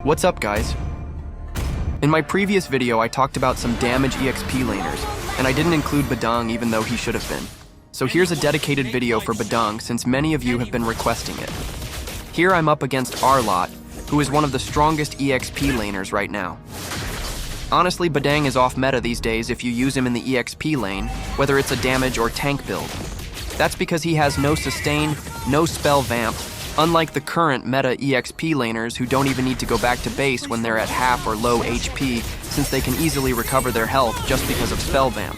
What's up, guys? In my previous video, I talked about some damage EXP laners, and I didn't include Badang even though he should have been. So here's a dedicated video for Badang since many of you have been requesting it. Here I'm up against Arlot, who is one of the strongest EXP laners right now. Honestly, Badang is off meta these days if you use him in the EXP lane, whether it's a damage or tank build. That's because he has no sustain, no spell vamp, unlike the current meta EXP laners who don't even need to go back to base when they're at half or low HP, since they can easily recover their health just because of spell vamp.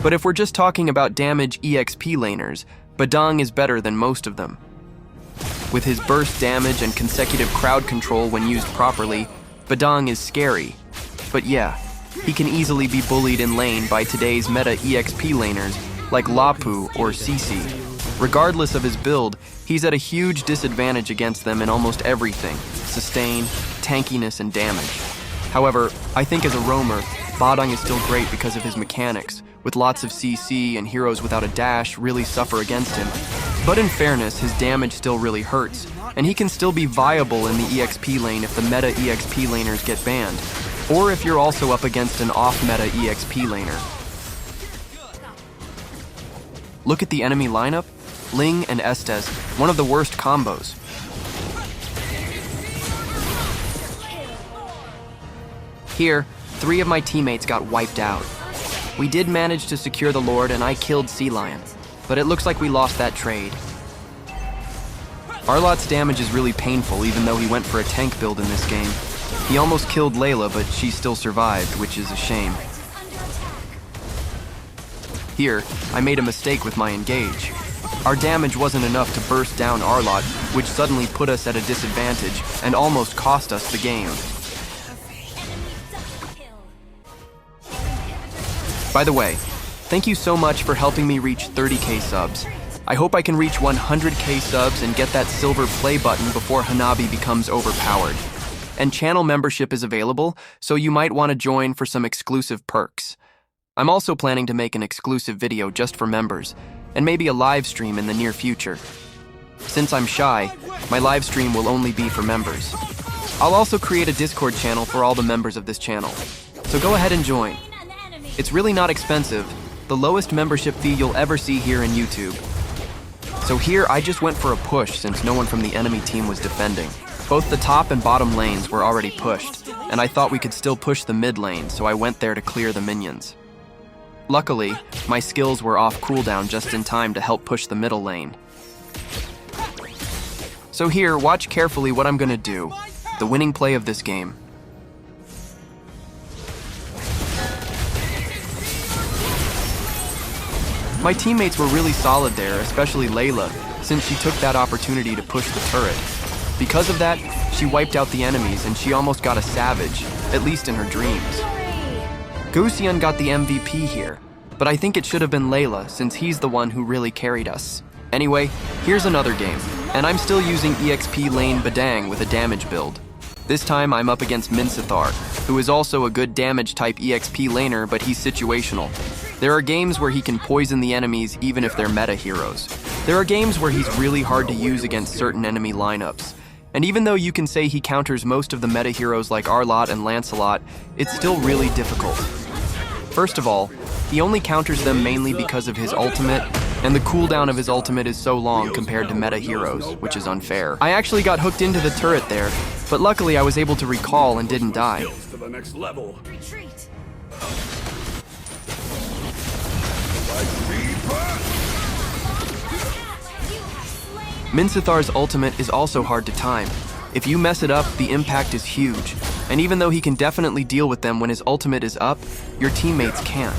But if we're just talking about damage EXP laners, Badang is better than most of them. With his burst damage and consecutive crowd control when used properly, Badang is scary. But yeah, he can easily be bullied in lane by today's meta EXP laners like Lapu or Cici. Regardless of his build, he's at a huge disadvantage against them in almost everything: sustain, tankiness, and damage. However, I think as a roamer, Badang is still great because of his mechanics, with lots of CC and heroes without a dash really suffer against him. But in fairness, his damage still really hurts, and he can still be viable in the EXP lane if the meta EXP laners get banned, or if you're also up against an off-meta EXP laner. Look at the enemy lineup. Ling and Estes, one of the worst combos. Here, 3 of my teammates got wiped out. We did manage to secure the Lord and I killed Sea Lion, but it looks like we lost that trade. Arlot's damage is really painful even though he went for a tank build in this game. He almost killed Layla, but she still survived, which is a shame. Here, I made a mistake with my engage. Our damage wasn't enough to burst down Arlot, which suddenly put us at a disadvantage and almost cost us the game. By the way, thank you so much for helping me reach 30k subs. I hope I can reach 100k subs and get that silver play button before Hanabi becomes overpowered. And channel membership is available, so you might want to join for some exclusive perks. I'm also planning to make an exclusive video just for members, and maybe a live stream in the near future. Since I'm shy, my live stream will only be for members. I'll also create a Discord channel for all the members of this channel, so go ahead and join. It's really not expensive, the lowest membership fee you'll ever see here in YouTube. So here I just went for a push since no one from the enemy team was defending. Both the top and bottom lanes were already pushed, and I thought we could still push the mid lane, so I went there to clear the minions. Luckily, my skills were off cooldown just in time to help push the middle lane. So here, watch carefully what I'm gonna do, the winning play of this game. My teammates were really solid there, especially Layla, since she took that opportunity to push the turret. Because of that, she wiped out the enemies and she almost got a savage, at least in her dreams. Gusion got the MVP here, but I think it should have been Layla since he's the one who really carried us. Anyway, here's another game, and I'm still using EXP lane Badang with a damage build. This time I'm up against Minsitthar, who is also a good damage type EXP laner, but he's situational. There are games where he can poison the enemies even if they're meta heroes. There are games where he's really hard to use against certain enemy lineups. And even though you can say he counters most of the meta heroes like Arlot and Lancelot, it's still really difficult. First of all, he only counters them mainly because of his ultimate, and the cooldown of his ultimate is so long compared to meta heroes, which is unfair. I actually got hooked into the turret there, but luckily I was able to recall and didn't die. Minsithar's ultimate is also hard to time. If you mess it up, the impact is huge. And even though he can definitely deal with them when his ultimate is up, your teammates can't.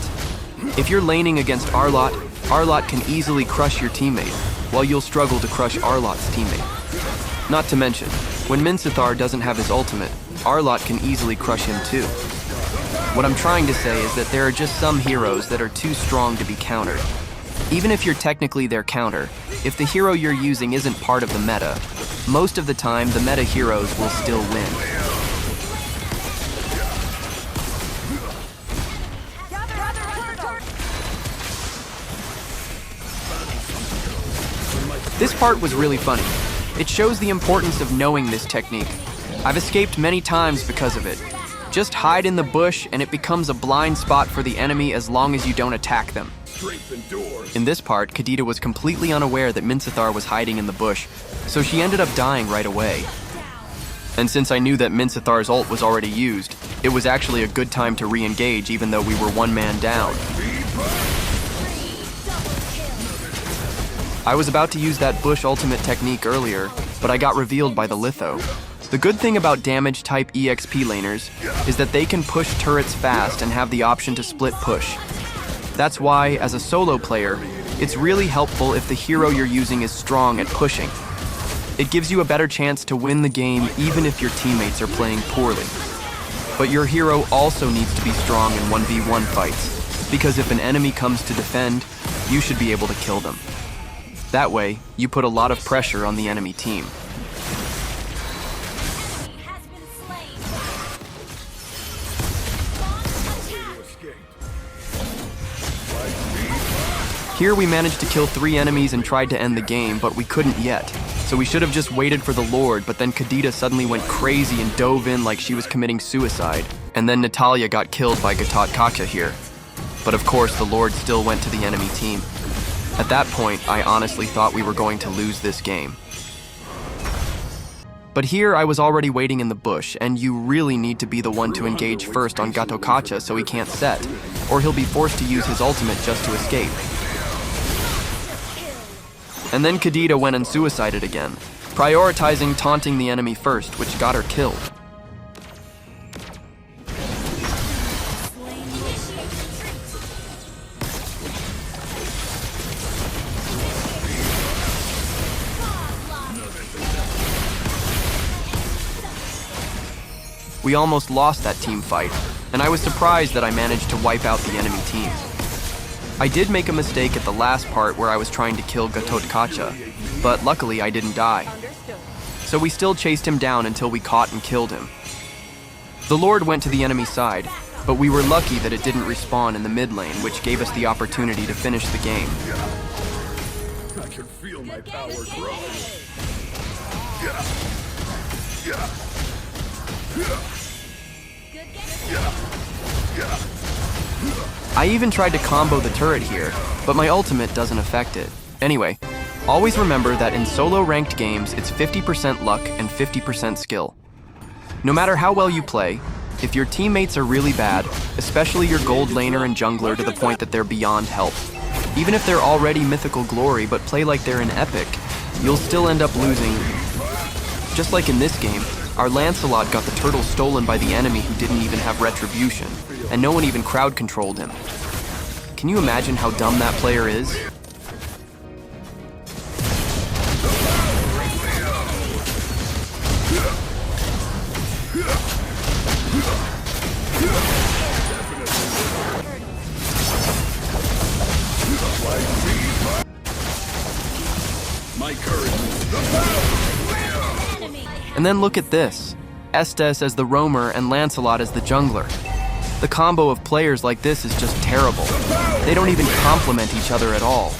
If you're laning against Arlot, Arlot can easily crush your teammate, while you'll struggle to crush Arlot's teammate. Not to mention, when Minsitthar doesn't have his ultimate, Arlot can easily crush him too. What I'm trying to say is that there are just some heroes that are too strong to be countered. Even if you're technically their counter, if the hero you're using isn't part of the meta, most of the time the meta heroes will still win. This part was really funny. It shows the importance of knowing this technique. I've escaped many times because of it. Just hide in the bush and it becomes a blind spot for the enemy as long as you don't attack them. In this part, Kadita was completely unaware that Minsitthar was hiding in the bush, so she ended up dying right away. And since I knew that Minsithar's ult was already used, it was actually a good time to re-engage even though we were one man down. I was about to use that bush ultimate technique earlier, but I got revealed by the litho. The good thing about damage type EXP laners is that they can push turrets fast and have the option to split push. That's why, as a solo player, it's really helpful if the hero you're using is strong at pushing. It gives you a better chance to win the game even if your teammates are playing poorly. But your hero also needs to be strong in 1v1 fights, because if an enemy comes to defend, you should be able to kill them. That way, you put a lot of pressure on the enemy team. Here we managed to kill 3 enemies and tried to end the game, but we couldn't yet. So we should have just waited for the Lord, but then Kadita suddenly went crazy and dove in like she was committing suicide. And then Natalia got killed by Gatot here. But of course, the Lord still went to the enemy team. At that point, I honestly thought we were going to lose this game. But here I was already waiting in the bush, and you really need to be the one to engage first on Gatot so he can't set, or he'll be forced to use his ultimate just to escape. And then Kadita went and suicided again, prioritizing taunting the enemy first, which got her killed. We almost lost that team fight, and I was surprised that I managed to wipe out the enemy team. I did make a mistake at the last part where I was trying to kill Gatot, but luckily I didn't die. So we still chased him down until we caught and killed him. The Lord went to the enemy side, but we were lucky that it didn't respawn in the mid lane, which gave us the opportunity to finish the game. I can feel my power grow. I even tried to combo the turret here, but my ultimate doesn't affect it. Anyway, always remember that in solo ranked games, it's 50% luck and 50% skill. No matter how well you play, if your teammates are really bad, especially your gold laner and jungler to the point that they're beyond help, even if they're already mythical glory but play like they're an epic, you'll still end up losing. Just like in this game, our Lancelot got the turtle stolen by the enemy who didn't even have retribution, and no one even crowd controlled him. Can you imagine how dumb that player is? My courage. And then look at this. Estes as the roamer and Lancelot as the jungler. The combo of players like this is just terrible. They don't even complement each other at all.